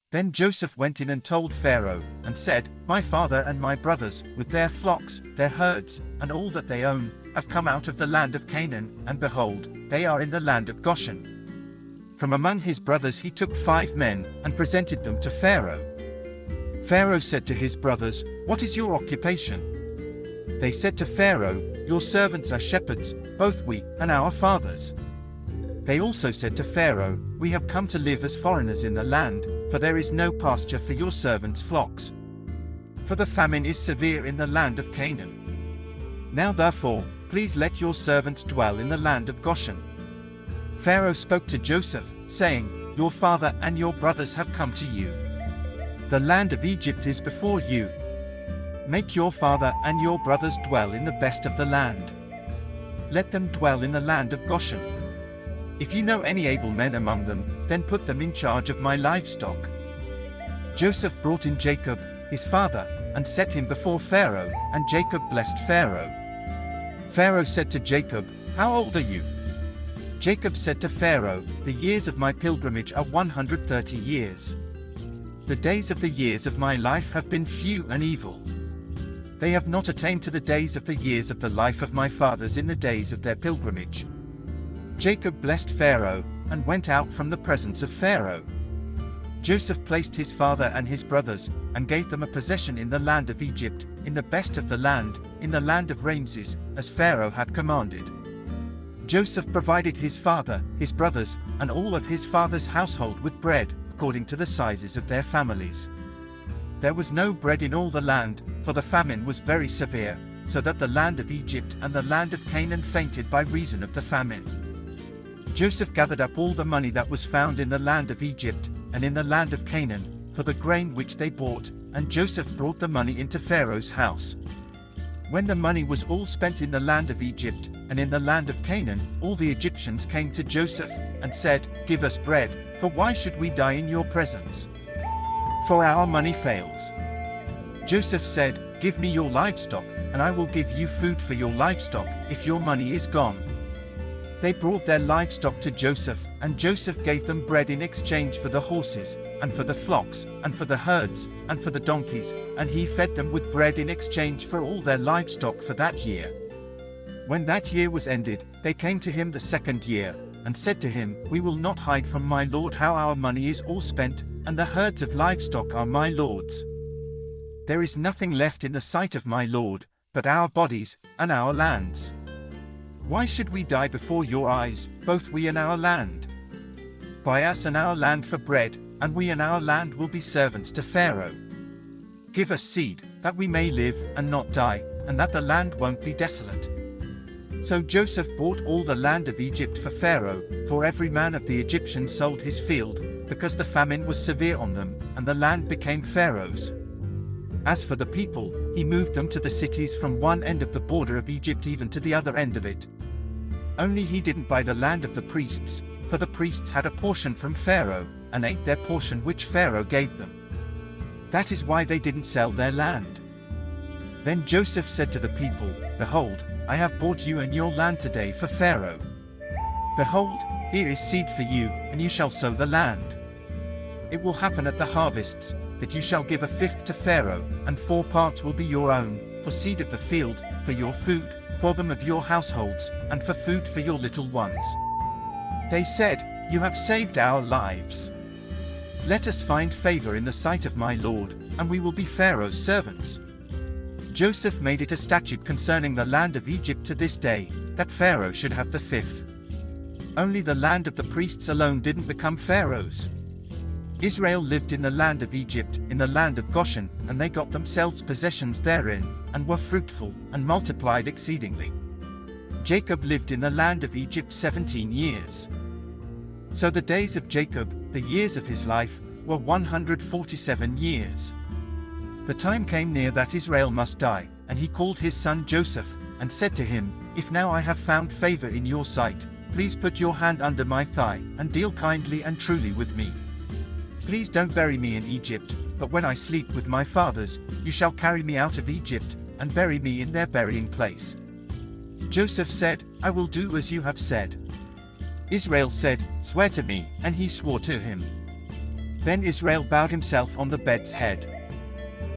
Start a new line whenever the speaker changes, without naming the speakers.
Then Joseph went in and told Pharaoh, and said, My father and my brothers, with their flocks, their herds, and all that they own, have come out of the land of Canaan, and behold, they are in the land of Goshen. From among his brothers he took 5 men, and presented them to Pharaoh. Pharaoh said to his brothers, What is your occupation? They said to Pharaoh, Your servants are shepherds, both we and our fathers. They also said to Pharaoh, We have come to live as foreigners in the land, for there is no pasture for your servants' flocks. For the famine is severe in the land of Canaan. Now therefore, please let your servants dwell in the land of Goshen. Pharaoh spoke to Joseph, saying, Your father and your brothers have come to you. The land of Egypt is before you. Make your father and your brothers dwell in the best of the land. Let them dwell in the land of Goshen. If you know any able men among them, then put them in charge of my livestock. Joseph brought in Jacob, his father, and set him before Pharaoh, and Jacob blessed Pharaoh. Pharaoh said to Jacob, How old are you? Jacob said to Pharaoh, The years of my pilgrimage are 130 years. The days of the years of my life have been few and evil. They have not attained to the days of the years of the life of my fathers in the days of their pilgrimage. Jacob blessed Pharaoh, and went out from the presence of Pharaoh. Joseph placed his father and his brothers, and gave them a possession in the land of Egypt, in the best of the land, in the land of Ramses, as Pharaoh had commanded. Joseph provided his father, his brothers, and all of his father's household with bread, according to the sizes of their families. There was no bread in all the land, for the famine was very severe, so that the land of Egypt and the land of Canaan fainted by reason of the famine. Joseph gathered up all the money that was found in the land of Egypt, and in the land of Canaan, for the grain which they bought, and Joseph brought the money into Pharaoh's house. When the money was all spent in the land of Egypt, and in the land of Canaan, all the Egyptians came to Joseph, and said, Give us bread, for why should we die in your presence? For our money fails. Joseph said, Give me your livestock, and I will give you food for your livestock, if your money is gone. They brought their livestock to Joseph, and Joseph gave them bread in exchange for the horses, and for the flocks, and for the herds, and for the donkeys, and he fed them with bread in exchange for all their livestock for that year. When that year was ended, they came to him the second year, and said to him, We will not hide from my lord how our money is all spent, and the herds of livestock are my lord's. There is nothing left in the sight of my lord, but our bodies, and our lands. Why should we die before your eyes, both we and our land? Buy us and our land for bread, and we and our land will be servants to Pharaoh. Give us seed, that we may live and not die, and that the land won't be desolate. So Joseph bought all the land of Egypt for Pharaoh, for every man of the Egyptians sold his field, because the famine was severe on them, and the land became Pharaoh's. As for the people, he moved them to the cities from one end of the border of Egypt even to the other end of it. Only he didn't buy the land of the priests, for the priests had a portion from Pharaoh, and ate their portion which Pharaoh gave them. That is why they didn't sell their land. Then Joseph said to the people, Behold, I have bought you and your land today for Pharaoh. Behold, here is seed for you, and you shall sow the land. It will happen at the harvests, that you shall give 1/5 to Pharaoh, and 4 parts will be your own, for seed of the field, for your food, for them of your households, and for food for your little ones. They said, You have saved our lives. Let us find favor in the sight of my lord, and we will be Pharaoh's servants. Joseph made it a statute concerning the land of Egypt to this day, that Pharaoh should have the 5th. Only the land of the priests alone didn't become Pharaoh's. Israel lived in the land of Egypt, in the land of Goshen, and they got themselves possessions therein, and were fruitful, and multiplied exceedingly. Jacob lived in the land of Egypt 17 years. So the days of Jacob, the years of his life, were 147 years. The time came near that Israel must die, and he called his son Joseph, and said to him, If now I have found favor in your sight, please put your hand under my thigh, and deal kindly and truly with me. Please don't bury me in Egypt, but when I sleep with my fathers, you shall carry me out of Egypt, and bury me in their burying place. Joseph said, I will do as you have said. Israel said, Swear to me, and he swore to him. Then Israel bowed himself on the bed's head.